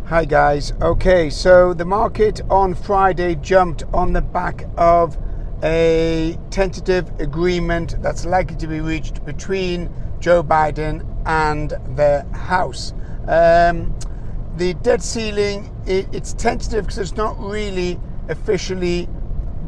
Hi guys. Okay, so the market on Friday jumped on the back of a tentative agreement that's likely to be reached between Joe Biden and the House. The debt ceiling, it's tentative because it's not really officially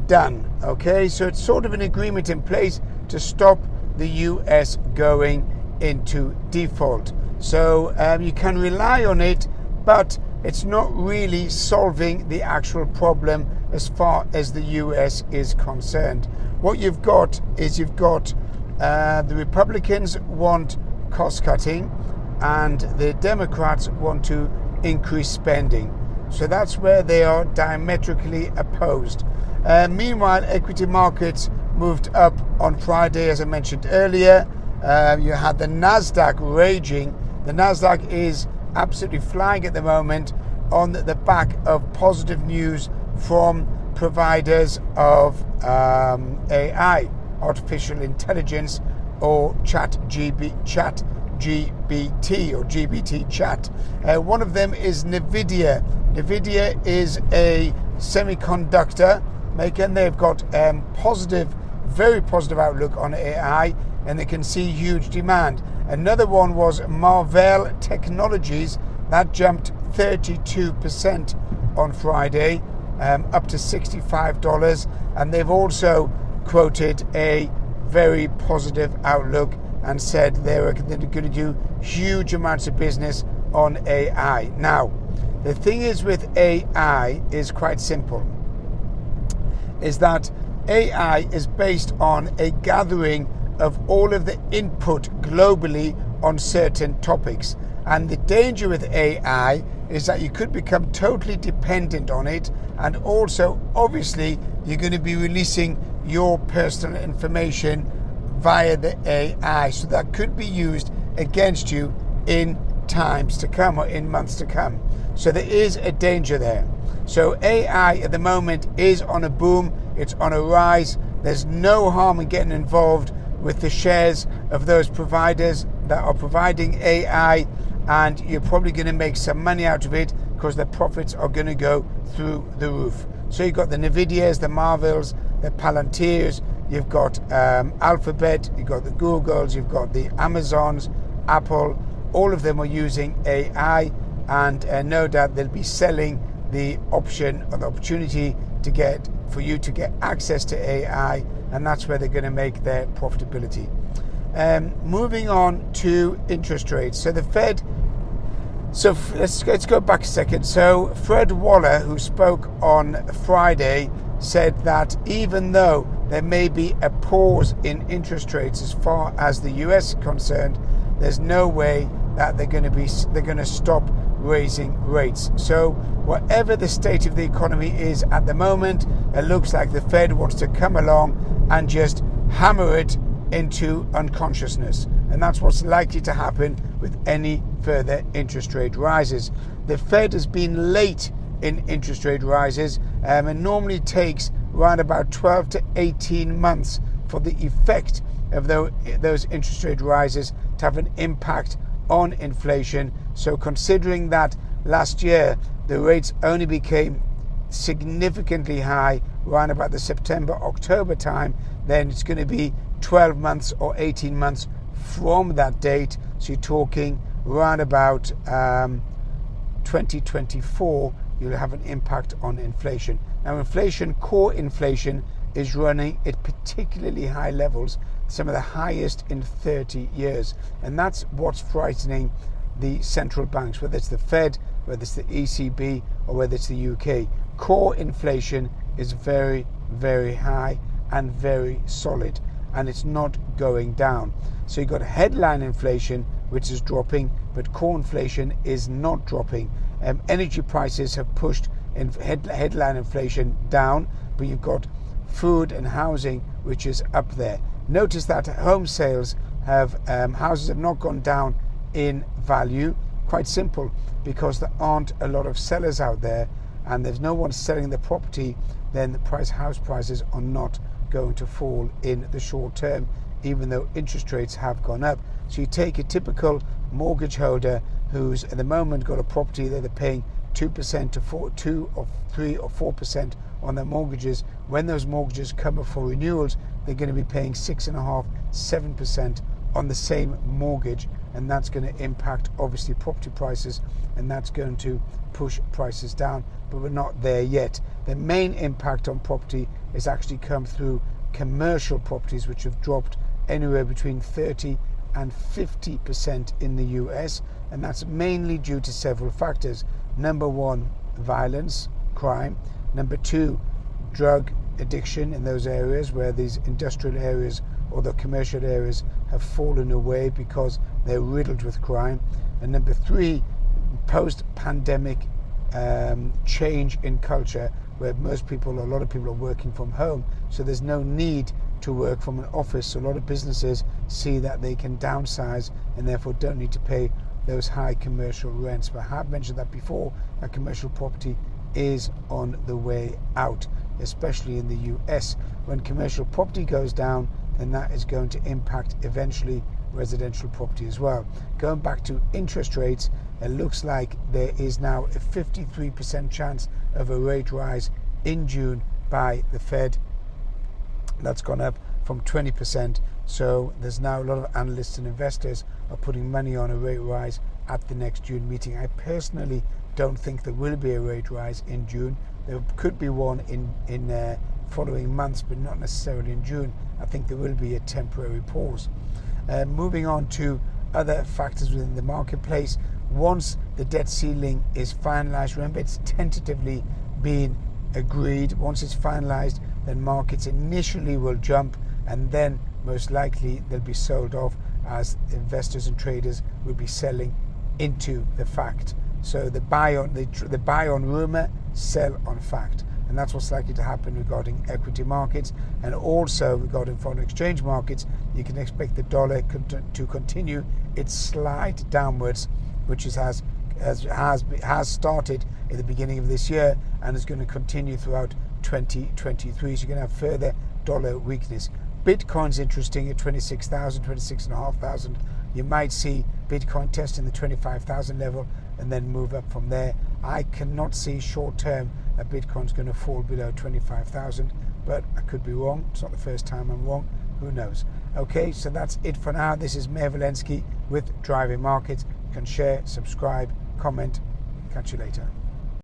done. Okay, so it's sort of an agreement in place to stop the US going into default. So you can rely on it, but it's not really solving the actual problem as far as the US is concerned. What you've got is the Republicans want cost cutting and the Democrats want to increase spending. So that's where they are diametrically opposed. Meanwhile, equity markets moved up on Friday, as I mentioned earlier. You had the NASDAQ raging. The NASDAQ is absolutely flying at the moment on the back of positive news from providers of AI, artificial intelligence, or GBT or GBT chat. One of them is Nvidia. Nvidia is a semiconductor maker, and they've got very positive outlook on AI, and they can see huge demand. Another one was Marvell Technologies. That jumped 32% on Friday, up to $65. And they've also quoted a very positive outlook and said they're going to do huge amounts of business on AI. Now, the thing is with AI is quite simple, is that AI is based on a gathering of all of the input globally on certain topics. And the danger with AI is that you could become totally dependent on it, and also obviously you're going to be releasing your personal information via the AI, so that could be used against you in times to come or in months to come. So there is a danger there. So AI at the moment is on a boom, it's on a rise. There's no harm in getting involved with the shares of those providers that are providing AI, and you're probably going to make some money out of it because the profits are going to go through the roof. So you've got the Nvidias, the Marvells, the Palantirs, you've got Alphabet, you've got the Googles, you've got the Amazons, Apple. All of them are using AI, and no doubt they'll be selling the option or the opportunity for you to get access to AI, and that's where they're going to make their profitability. Moving on to interest rates. So the Fed, let's go back a second. So Fred Waller, who spoke on Friday, said that even though there may be a pause in interest rates as far as the US is concerned, there's no way that they're going to stop raising rates. So whatever the state of the economy is at the moment, it looks like the Fed wants to come along and just hammer it into unconsciousness, and that's what's likely to happen with any further interest rate rises. The Fed has been late in interest rate rises, and normally takes around about 12 to 18 months for the effect of those interest rate rises to have an impact on inflation. So considering that last year the rates only became significantly high around about the September-October time, then it's going to be 12 months or 18 months from that date. So you're talking around about 2024, you'll have an impact on inflation. Now inflation, core inflation, is running at particularly high levels, some of the highest in 30 years. And that's what's frightening the central banks, whether it's the Fed, whether it's the ECB, or whether it's the UK. Core inflation is very, very high and very solid, and it's not going down. So you've got headline inflation, which is dropping, but core inflation is not dropping. Energy prices have pushed headline inflation down, but you've got food and housing, which is up there. Notice that home sales houses have not gone down in value. Quite simple, because there aren't a lot of sellers out there, and there's no one selling the property. Then the house prices are not going to fall in the short term, even though interest rates have gone up. So you take a typical mortgage holder who's at the moment got a property that they're paying 2% to 2 or 3 or 4% on their mortgages. When those mortgages come up for renewals, they're going to be paying 6.5%, 7% on the same mortgage, and that's going to impact obviously property prices, and that's going to push prices down, but we're not there yet. The main impact on property has actually come through commercial properties, which have dropped anywhere between 30 and 50% in the US, and that's mainly due to several factors. Number one, violence, crime. Number two, drug addiction in those areas where these industrial areas or the commercial areas have fallen away because they're riddled with crime. And number three, post-pandemic change in culture, where a lot of people are working from home, so there's no need to work from an office. So a lot of businesses see that they can downsize and therefore don't need to pay those high commercial rents. But I have mentioned that before, that commercial property is on the way out, especially in the US. When commercial property goes down, then that is going to impact eventually residential property as well. Going back to interest rates, it looks like there is now a 53% chance of a rate rise in June by the Fed. That's gone up from 20%. So there's now a lot of analysts and investors are putting money on a rate rise at the next June meeting. I personally don't think there will be a rate rise in June. There could be one in following months, but not necessarily in June. I think there will be a temporary pause. Moving on to other factors within the marketplace. Once the debt ceiling is finalized, remember it's tentatively being agreed. Once it's finalized, then markets initially will jump, and then most likely they'll be sold off as investors and traders will be selling into the fact. So the buy on rumor, sell on fact, and that's what's likely to happen regarding equity markets. And also regarding foreign exchange markets, you can expect the dollar to continue its slide downwards, which has started at the beginning of this year and is going to continue throughout 2023. So you're going to have further dollar weakness. Bitcoin's interesting at 26,000, 26,500. You might see Bitcoin testing the 25,000 level and then move up from there. I cannot see short term that Bitcoin's going to fall below 25,000, but I could be wrong. It's not the first time I'm wrong. Who knows? Okay, so that's it for now. This is Meir Walensky with Driving Markets. You can share, subscribe, comment. Catch you later.